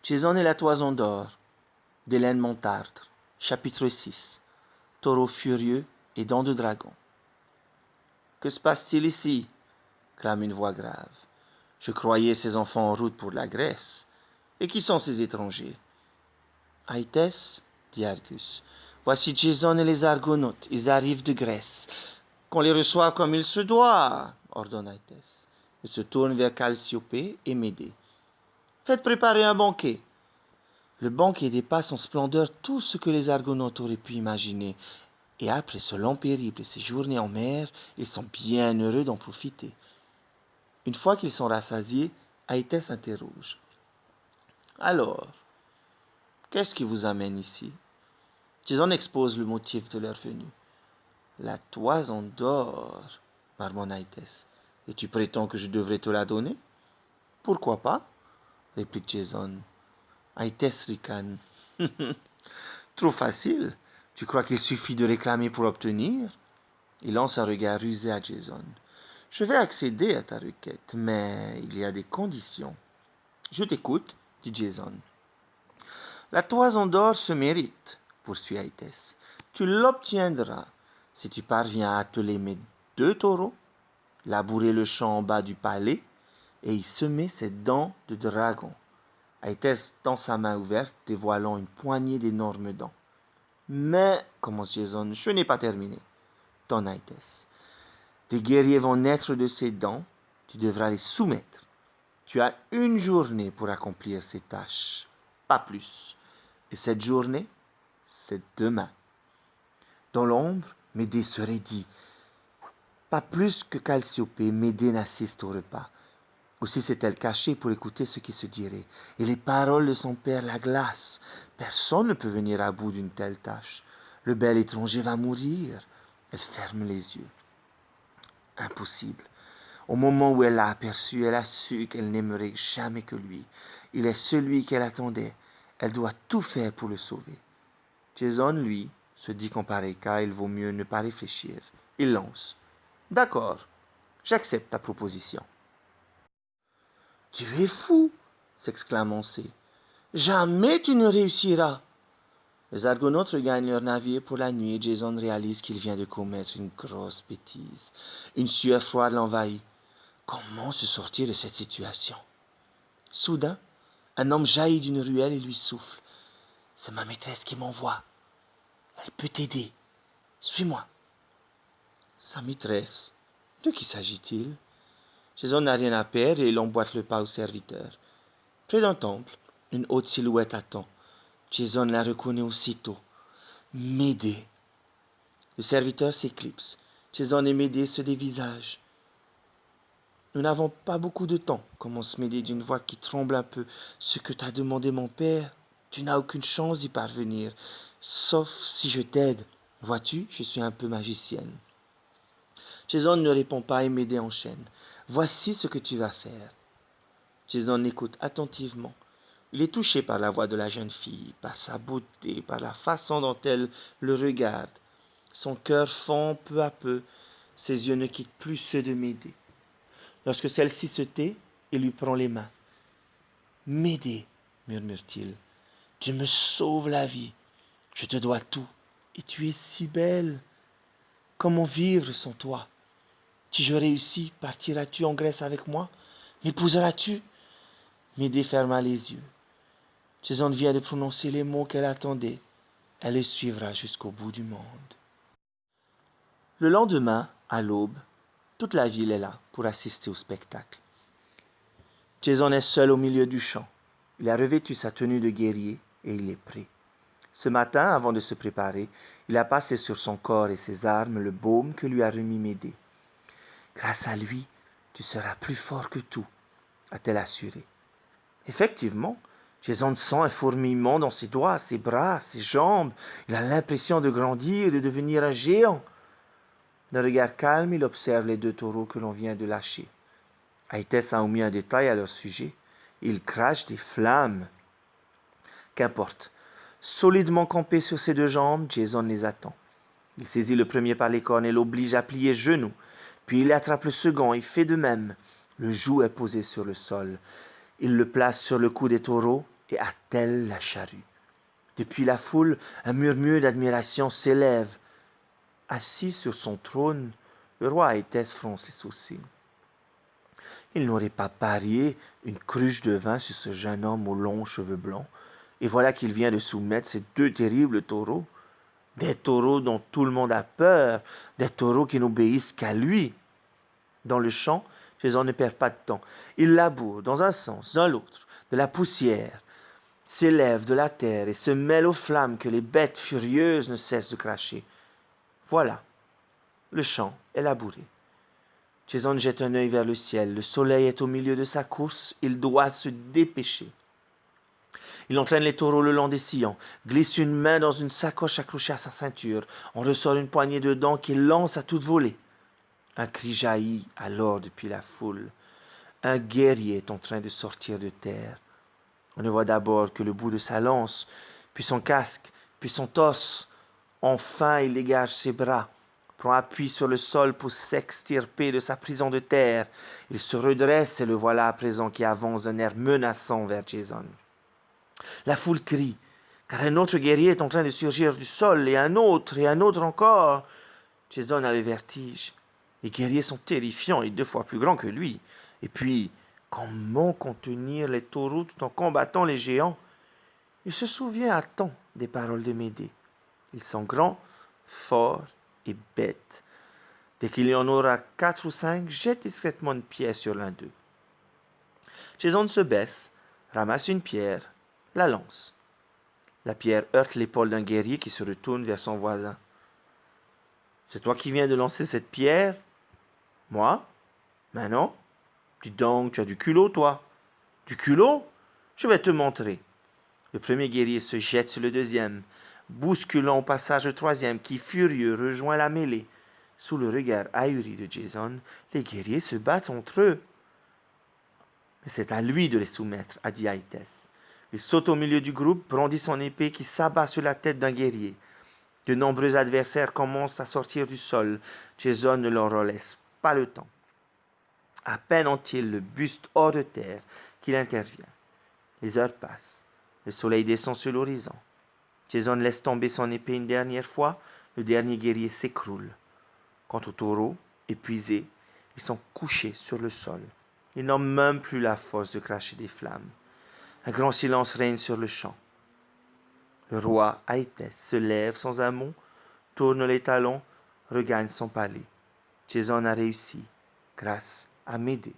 Jason et la toison d'or d'Hélène Montardre. Chapitre 6. Taureau furieux et dents de dragon. Que se passe-t-il ici? Clame une voix grave. Je croyais ces enfants en route pour la Grèce. Et qui sont ces étrangers? Aïtès, dit Argus, voici Jason et les Argonautes. Ils arrivent de Grèce. Qu'on les reçoive comme il se doit, ordonne Aïtès. Il se tourne vers Calciopée et Médée. Faites préparer un banquet. Le banquet dépasse en splendeur tout ce que les Argonautes auraient pu imaginer, et après ce long périple et ces journées en mer, ils sont bien heureux d'en profiter. Une fois qu'ils sont rassasiés, Aïtès interroge. Alors, qu'est-ce qui vous amène ici? Jason expose le motif de leur venue. La toison d'or, marmonne Aïtès. Et tu prétends que je devrais te la donner? Pourquoi pas? Réplique Jason. Aïtès ricane. Trop facile. Tu crois qu'il suffit de réclamer pour obtenir? Il lance un regard rusé à Jason. Je vais accéder à ta requête, mais il y a des conditions. Je t'écoute, dit Jason. La toison d'or se mérite, poursuit Aïtès. Tu l'obtiendras si tu parviens à atteler mes 2 taureaux, labourer le champ en bas du palais et y semer ses dents de dragon. Aïtès tend sa main ouverte, dévoilant une poignée d'énormes dents. Mais, commence Jason, je n'ai pas terminé. Ton Aïtès. Des guerriers vont naître de ces dents, tu devras les soumettre. Tu as 1 journée pour accomplir ces tâches, pas plus. Et cette journée, c'est demain. Dans l'ombre, Médée se raidit. Pas plus que Calciopée, Médée n'assiste au repas. Aussi s'est-elle cachée pour écouter ce qui se dirait. Et les paroles de son père la glacent. Personne ne peut venir à bout d'une telle tâche. Le bel étranger va mourir. Elle ferme les yeux. Impossible. Au moment où elle l'a aperçu, elle a su qu'elle n'aimerait jamais que lui. Il est celui qu'elle attendait. Elle doit tout faire pour le sauver. Jason, lui, se dit qu'en pareil cas, il vaut mieux ne pas réfléchir. Il lance. D'accord, j'accepte ta proposition. Tu es fou, s'exclame Oncé. Jamais tu ne réussiras. Les Argonautes regagnent leur navire pour la nuit et Jason réalise qu'il vient de commettre une grosse bêtise. Une sueur froide l'envahit. Comment se sortir de cette situation? Soudain, un homme jaillit d'une ruelle et lui souffle. C'est ma maîtresse qui m'envoie. Elle peut t'aider. Suis-moi. Sa maîtresse. De qui s'agit-il? Jason n'a rien à perdre et il emboîte le pas au serviteur. Près d'un temple, une haute silhouette attend. Jason la reconnaît aussitôt. Médée. Le serviteur s'éclipse. Jason et Médée se dévisagent. Nous n'avons pas beaucoup de temps, commence Médée d'une voix qui tremble un peu. Ce que t'a demandé mon père, tu n'as aucune chance d'y parvenir, sauf si je t'aide. Vois-tu, je suis un peu magicienne. Jason ne répond pas et Médée enchaîne. Voici ce que tu vas faire. Jason écoute attentivement. Il est touché par la voix de la jeune fille, par sa beauté, par la façon dont elle le regarde. Son cœur fond peu à peu. Ses yeux ne quittent plus ceux de Médée. Lorsque celle-ci se tait, il lui prend les mains. Médée, murmure-t-il, tu me sauves la vie. Je te dois tout. Et tu es si belle. Comment vivre sans toi? Si je réussis, partiras-tu en Grèce avec moi? M'épouseras-tu? Médée ferma les yeux. Jason vient de prononcer les mots qu'elle attendait. Elle les suivra jusqu'au bout du monde. Le lendemain, à l'aube, toute la ville est là pour assister au spectacle. Jason est seul au milieu du champ. Il a revêtu sa tenue de guerrier et il est prêt. Ce matin, avant de se préparer, il a passé sur son corps et ses armes le baume que lui a remis Médée. Grâce à lui, tu seras plus fort que tout, a-t-elle assuré. Effectivement, Jason sent un fourmillement dans ses doigts, ses bras, ses jambes. Il a l'impression de grandir et de devenir un géant. D'un regard calme, il observe les 2 taureaux que l'on vient de lâcher. Aïtès a omis un détail à leur sujet. Ils crachent des flammes. Qu'importe. Solidement campé sur ses 2 jambes, Jason les attend. Il saisit le premier par les cornes et l'oblige à plier genou. Puis il attrape le second et fait de même. Le joug est posé sur le sol. Il le place sur le cou des taureaux et attelle la charrue. Depuis la foule, un murmure d'admiration s'élève. Assis sur son trône, le roi Aétès fronce les sourcils. Il n'aurait pas parié une cruche de vin sur ce jeune homme aux longs cheveux blancs, et voilà qu'il vient de soumettre ces deux terribles taureaux, des taureaux dont tout le monde a peur, des taureaux qui n'obéissent qu'à lui. Dans le champ, Jason ne perd pas de temps. Il laboure dans un sens, dans l'autre, de la poussière s'élève de la terre et se mêle aux flammes que les bêtes furieuses ne cessent de cracher. Voilà, le champ est labouré. Jason jette un œil vers le ciel. Le soleil est au milieu de sa course. Il doit se dépêcher. Il entraîne les taureaux le long des sillons, glisse une main dans une sacoche accrochée à sa ceinture. On ressort une poignée de dents qu'il lance à toute volée. Un cri jaillit alors depuis la foule. Un guerrier est en train de sortir de terre. On ne voit d'abord que le bout de sa lance, puis son casque, puis son torse. Enfin, il dégage ses bras, prend appui sur le sol pour s'extirper de sa prison de terre. Il se redresse et le voilà à présent qui avance d'un air menaçant vers Jason. La foule crie, car un autre guerrier est en train de surgir du sol, et un autre encore. Jason a le vertige. Les guerriers sont terrifiants et 2 fois plus grands que lui. Et puis, comment contenir les taureaux tout en combattant les géants? Il se souvient à temps des paroles de Médée. Ils sont grands, forts et bêtes. Dès qu'il y en aura 4 ou 5, jette discrètement une pierre sur l'un d'eux. Jason se baisse, ramasse une pierre, la lance. La pierre heurte l'épaule d'un guerrier qui se retourne vers son voisin. C'est toi qui viens de lancer cette pierre? Moi? Mais non. Dis donc, tu as du culot, toi. Du culot? Je vais te montrer. Le premier guerrier se jette sur le deuxième, bousculant au passage le troisième, qui, furieux, rejoint la mêlée. Sous le regard ahuri de Jason, les guerriers se battent entre eux. Mais c'est à lui de les soumettre, a dit Aétès. Il saute au milieu du groupe, brandit son épée qui s'abat sur la tête d'un guerrier. De nombreux adversaires commencent à sortir du sol. Jason ne leur laisse pas le temps. À peine ont-ils le buste hors de terre qu'il intervient. Les heures passent. Le soleil descend sur l'horizon. Jason laisse tomber son épée une dernière fois. Le dernier guerrier s'écroule. Quant aux taureaux, épuisés, ils sont couchés sur le sol. Ils n'ont même plus la force de cracher des flammes. Un grand silence règne sur le champ. Le roi Aétès se lève sans un mot, tourne les talons, regagne son palais. Jason a réussi, grâce à Médée.